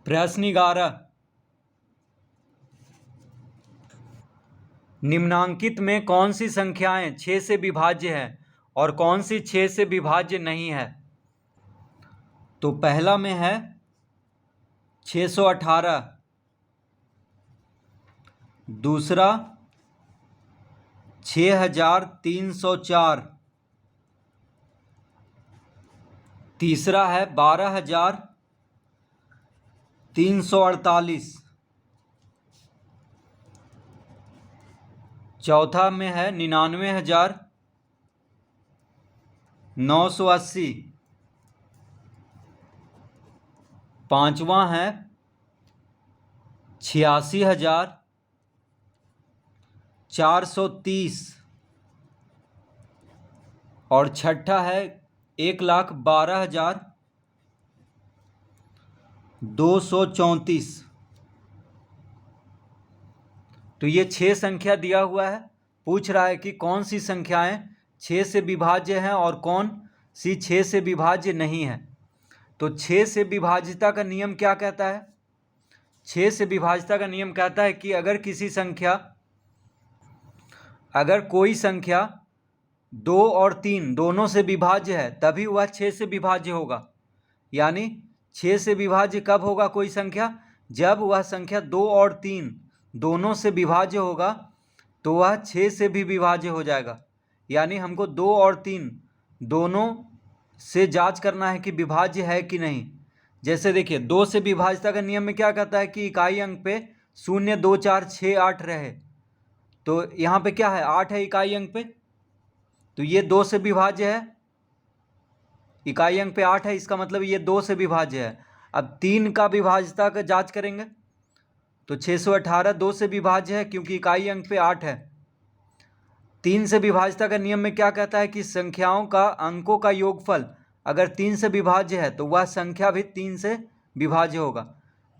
प्रश्न 11। निम्नांकित में कौन सी संख्याएं 6 से विभाज्य है और कौन सी 6 से विभाज्य नहीं है? तो पहला में है 618, दूसरा 6304, तीसरा है 12348, चौथा में है 99,980, पांचवा है 86,430 और छठा है 1,12,234। तो ये 6 संख्या दिया हुआ है। पूछ रहा है कि कौन सी संख्याएं 6 से विभाज्य हैं और कौन सी 6 से विभाज्य नहीं है। तो 6 से विभाज्यता का नियम क्या कहता है? 6 से विभाज्यता का नियम कहता है कि अगर कोई संख्या 2 और 3 दोनों से विभाज्य है तभी वह 6 से विभाज्य होगा। यानी 6 से विभाज्य कब होगा कोई संख्या? जब वह संख्या 2 और 3 दोनों से विभाज्य होगा तो वह 6 से भी विभाज्य हो जाएगा। यानी हमको 2 और 3 दोनों से जांच करना है कि विभाज्य है कि नहीं। जैसे देखिए 2 से विभाज्यता का नियम में क्या कहता है कि इकाई अंक पे 0, 2, 4, 6, 8 रहे। तो यहाँ पे क्या है? 8 है इकाई अंक पे, तो ये 2 से विभाज्य है। इकाई अंक पे 8 है, इसका मतलब ये 2 से विभाज्य है। अब 3 का विभाज्यता का जांच करेंगे तो 618 2 से विभाज्य है क्योंकि इकाई अंक पे 8 है। 3 से विभाज्यता का नियम में क्या कहता है कि संख्याओं का अंकों का योगफल अगर 3 से विभाज्य है तो वह संख्या भी 3 से विभाज्य होगा।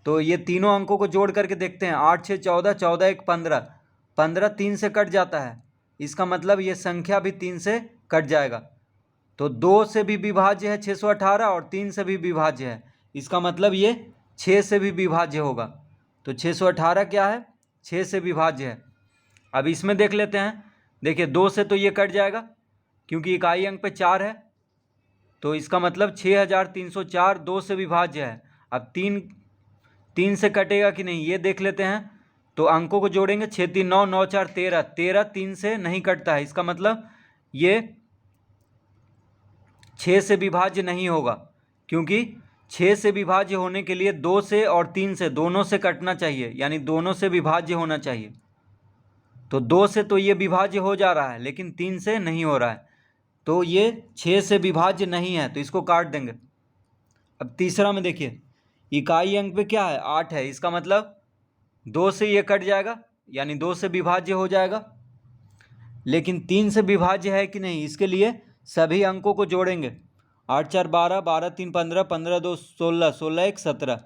तो ये तीनों अंकों को जोड़ करके देखते हैं। 8, 6, 14, 14, 1, 15, 15 3 से कट जाता है, इसका मतलब ये संख्या भी 3 से कट जाएगा। तो 2 से भी विभाज्य है 618 और 3 से भी विभाज्य है, इसका मतलब ये 6 से भी विभाज्य होगा। तो 618 क्या है? 6 से विभाज्य है। अब इसमें देख लेते हैं। देखिए 2 से तो ये कट जाएगा क्योंकि इकाई अंक पे 4 है, तो इसका मतलब 6304 2 से विभाज्य है। अब 3 से कटेगा कि नहीं ये देख लेते हैं। तो अंकों को जोड़ेंगे, 6, 3, 9, 9, 4, 13, 13 3 से नहीं कटता है, इसका मतलब ये 6 से विभाज्य नहीं होगा क्योंकि 6 से विभाज्य होने के लिए 2 से और 3 से दोनों से कटना चाहिए, यानी दोनों से विभाज्य होना चाहिए। तो 2 से तो ये विभाज्य हो जा रहा है लेकिन 3 से नहीं हो रहा है, तो ये 6 से विभाज्य नहीं है, तो इसको काट देंगे। अब तीसरा में देखिए इकाई अंक पे क्या है? 8 है, इसका मतलब 2 से ये कट जाएगा यानी 2 से विभाज्य हो जाएगा। लेकिन 3 से विभाज्य है कि नहीं इसके लिए सभी अंकों को जोड़ेंगे। 8, 4, 12, 12, 3, 15, 15, 2, 16, 16, 1, 17।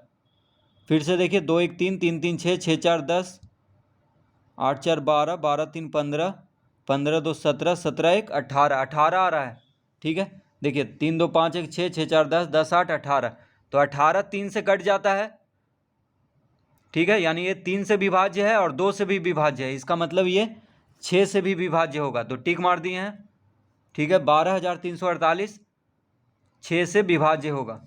फिर से देखिए 2, 1, 3, 3, 3, 6, 6, 4, 10, 8, 4, 12, 12, 3, 15, 15, 2, 17, 17, 1, 18, 18 आ रहा है। ठीक है, देखिए 3, 2, 5, 1, 6, 6, 4, 10, 10, 8, 18। तो 18 3 से कट जाता है। ठीक है, यानी ये 3 से विभाज्य है और 2 से भी विभाज्य है, इसका मतलब ये 6 से भी विभाज्य होगा। तो टिक मार दिए हैं। ठीक है, 12,348 6 से विभाज्य होगा।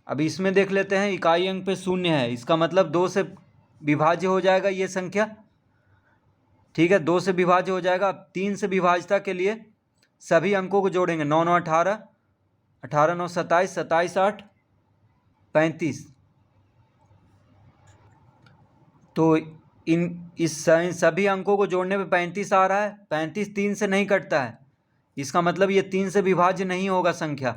अब इसमें देख लेते हैं इकाई अंक पे 0 है, इसका मतलब 2 से विभाज्य हो जाएगा ये संख्या। ठीक है, 2 से विभाज्य हो जाएगा। अब 3 से विभाज्यता के लिए सभी अंकों को जोड़ेंगे। 9, 9, 18, 18, 9, 27, 27, 8, 35। तो इस सभी अंकों को जोड़ने पे 35 आ रहा है। 35 3 से नहीं कटता है, इसका मतलब ये 3 से विभाज्य नहीं होगा संख्या।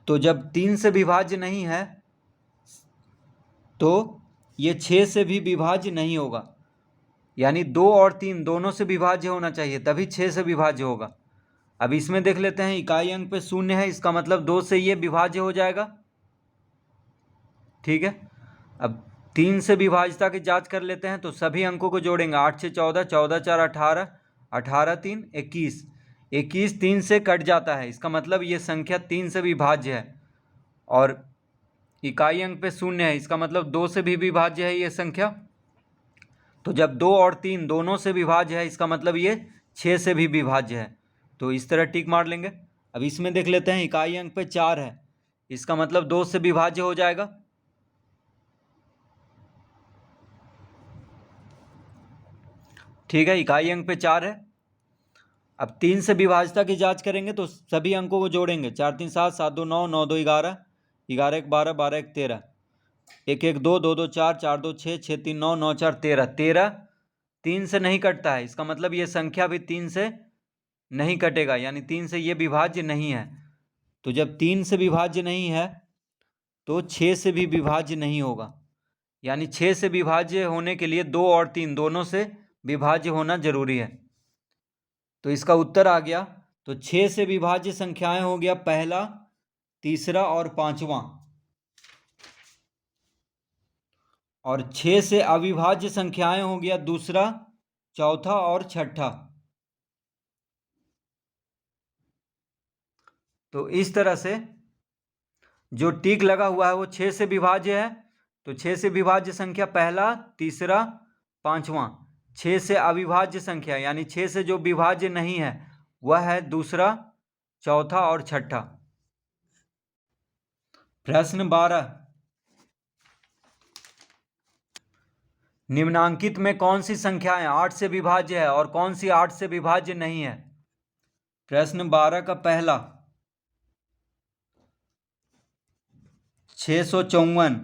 तो जब 3 से विभाज्य नहीं है तो ये 6 से भी विभाज्य नहीं होगा, यानी 2 और 3 दोनों से विभाज्य होना चाहिए तभी 6 से विभाज्य होगा। अब इसमें देख लेते हैं इकाई अंक पे 0 है, इसका मतलब 2 से ये विभाज्य हो जाएगा। ठीक है, अब 3 से विभाज्यता की जांच कर लेते हैं। तो सभी अंकों को जोड़ेंगे। 8, 6, 14, 14, 4, 18, 18, 3, 21, 21 3 से कट जाता है, इसका मतलब ये संख्या 3 से विभाज्य है। और इकाई अंक पे 0 है, इसका मतलब 2 से भी विभाज्य है ये संख्या। तो जब 2 और 3 दोनों से विभाज्य है, इसका मतलब ये 6 से भी विभाज्य है। तो इस तरह टिक मार लेंगे। अब इसमें देख लेते हैं, इकाई अंक पे 4 है, इसका मतलब 2 से विभाज्य हो जाएगा। ठीक है, इकाई अंक पे 4 है। अब 3 से विभाज्यता की जांच करेंगे तो सभी अंकों को जोड़ेंगे। 4 3 7, 7 2 9, 9 2 11, 11 1 12, 12 1 13, 1 1 2, 2 2 4, 4 2 6, 6 3 9, 9 4 13, 13 3 से नहीं कटता है, इसका मतलब ये संख्या भी 3 से नहीं कटेगा, यानी 3 से ये विभाज्य नहीं है। तो जब 3 से विभाज्य नहीं है तो 6 से भी विभाज्य नहीं होगा, यानी 6 से विभाज्य होने के लिए 2 और 3 दोनों से विभाज्य होना जरूरी है। तो इसका उत्तर आ गया। तो 6 से विभाज्य संख्याएं हो गया पहला, तीसरा और पांचवा, और 6 से अविभाज्य संख्याएं हो गया दूसरा, चौथा और छठा। तो इस तरह से जो टिक लगा हुआ है वो 6 से विभाज्य है। तो 6 से विभाज्य संख्या पहला, तीसरा, पांचवा। 6 से अविभाज्य संख्या यानी 6 से जो विभाज्य नहीं है वह है दूसरा, चौथा और छठा। प्रश्न 12, निम्नांकित में कौन सी संख्याएं 8 से विभाज्य है और कौन सी 8 से विभाज्य नहीं है। प्रश्न 12 का पहला 654,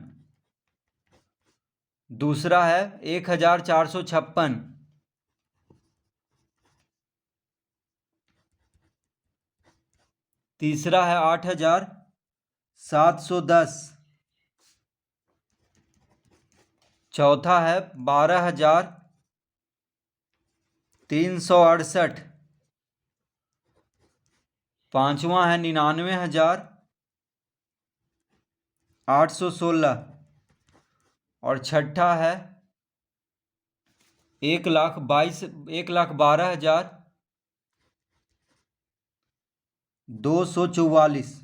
दूसरा है 1456, तीसरा है 8710, चौथा है 12368, पांचवा है 99816, और छठा है 1,12,244।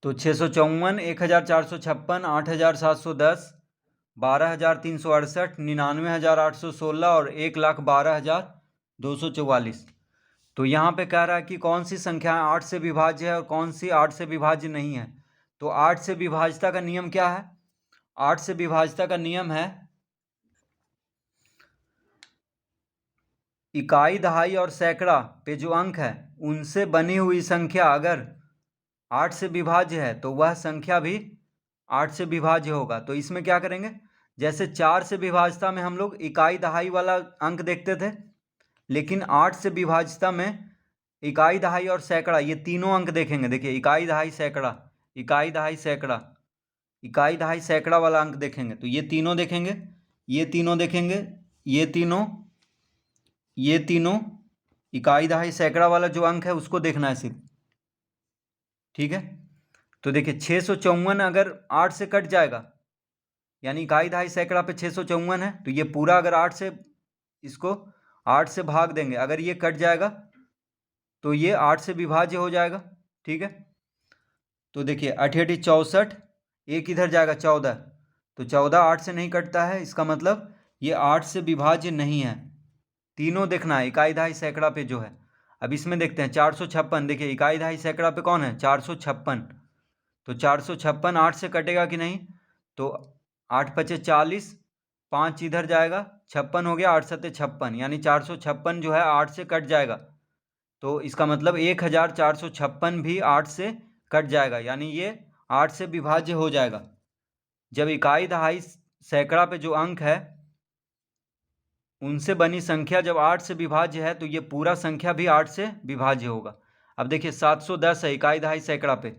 तो 654, 1456, 8710, 12368, 99,816 और 1,12,244। तो यहाँ पे कह रहा है कि कौन सी संख्याएं 8 से विभाज्य है और कौन सी 8 से विभाज्य नहीं है। तो 8 से विभाज्यता का नियम क्या है। 8 से विभाज्यता का नियम है इकाई, दहाई और सैकड़ा पे जो अंक है उनसे बनी हुई संख्या अगर 8 से विभाज्य है तो वह संख्या भी 8 से विभाज्य होगा। तो इसमें क्या करेंगे, जैसे 4 से विभाज्यता में हम लोग इकाई दहाई वाला अंक देखते थे, लेकिन 8 से विभाज्यता में इकाई दहाई और सैकड़ा ये तीनों अंक देखेंगे। देखिए इकाई दहाई सैकड़ा, इकाई दहाई सैकड़ा, इकाई दहाई सैकड़ा वाला अंक देखेंगे तो ये तीनों देखेंगे, ये तीनों देखेंगे, ये तीनों इकाई दहाई सैकड़ा वाला जो अंक है उसको देखना है सिर्फ। ठीक है, तो देखिए 654 अगर 8 से कट जाएगा, यानी इकाई दहाई सैकड़ा पे 654 है, तो ये पूरा अगर 8 से, इसको 8 से भाग देंगे, अगर ये कट जाएगा तो ये 8 से विभाज्य हो जाएगा। ठीक है, तो देखिए 8 8 64, एक इधर जाएगा 14, तो 14 8 से नहीं कटता है, इसका मतलब ये 8 से विभाज्य नहीं है। तीनों देखना है इकाई दहाई सैकड़ा पे जो है। अब इसमें देखते हैं 456, देखिए इकाई दहाई सैकड़ा पे कौन है 456, तो 456 8 से कटेगा कि नहीं, तो 8 पचे 40, 5 इधर जाएगा 56 हो गया, 8 सत्ते 56, यानी 456 जो है 8 से कट जाएगा। तो इसका मतलब 1456 भी 8 से कट जाएगा, यानी ये 8 से विभाज्य हो जाएगा। जब इकाई दहाई सैकड़ा पे जो अंक है उनसे बनी संख्या जब 8 से विभाज्य है तो ये पूरा संख्या भी 8 से विभाज्य होगा। अब देखिए 710 है इकाई दहाई सैकड़ा पे,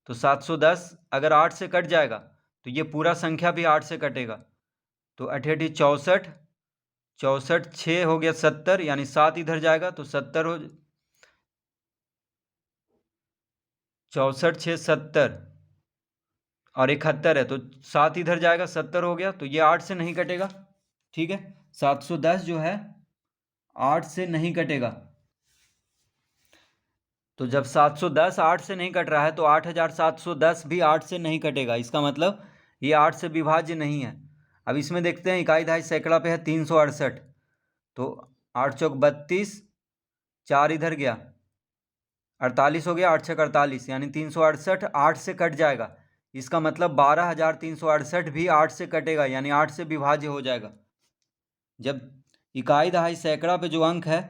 तो 710 अगर 8 से कट जाएगा तो ये पूरा संख्या भी 8 से कटेगा। तो 8 8 64, 64 6 हो गया 70, यानी 7 इधर जाएगा तो 70 हो, 64 6 70 और 71 है, तो 7 इधर जाएगा 70 हो गया, तो ये 8 से नहीं कटेगा। ठीक है, 710 जो है 8 से नहीं कटेगा। तो जब 710 8 से नहीं कट रहा है तो 8710 भी 8 से नहीं कटेगा, इसका मतलब ये 8 से विभाज्य नहीं है। अब इसमें देखते हैं इकाई दहाई सैकड़ा पे है 368, तो 8 चौक 32, 4 इधर गया 48 हो गया, 8 छक 48, यानी 368 8 से कट जाएगा। इसका मतलब 12368 भी 8 से कटेगा, यानी 8 से विभाज्य हो जाएगा। जब इकाई दहाई सैकड़ा पे जो अंक है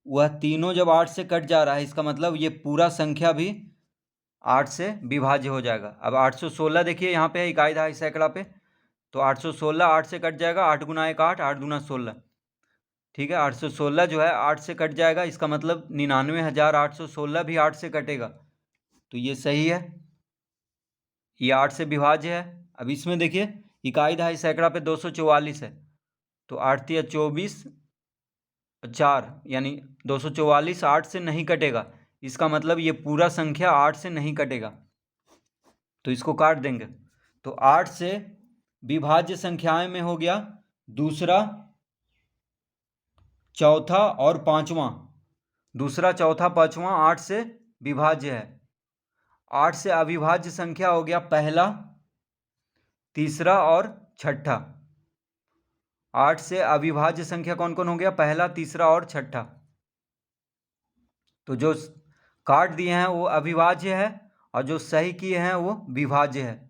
वह तीनों जब 8 से कट जा रहा है, इसका मतलब ये पूरा संख्या भी 8 से विभाज्य हो जाएगा। अब 816 देखिए यहाँ पे है इकाई दहाई सैकड़ा पे, तो 816 8 से कट जाएगा, 8 गुना 1 8, 8 दूना 16, ठीक है। 816 जो है 8 से कट जाएगा, इसका मतलब 99,816 भी 8 से कटेगा, तो ये सही है, ये 8 से विभाज्य है। अब इसमें देखिए इकाई दहाई सैकड़ा पे 244 है, तो 8 तिया 24 4, यानी 244 8 से नहीं कटेगा, इसका मतलब ये पूरा संख्या 8 से नहीं कटेगा, तो इसको काट देंगे। तो 8 से विभाज्य संख्याएं में हो गया दूसरा, चौथा और पांचवा। दूसरा, चौथा, पांचवा 8 से विभाज्य है। 8 से अविभाज्य संख्या हो गया पहला, तीसरा और छठा। 8 से अविभाज्य संख्या कौन कौन हो गया? पहला, तीसरा और छठा। तो जो काट दिए हैं वो अविभाज्य है और जो सही किए हैं वो विभाज्य है।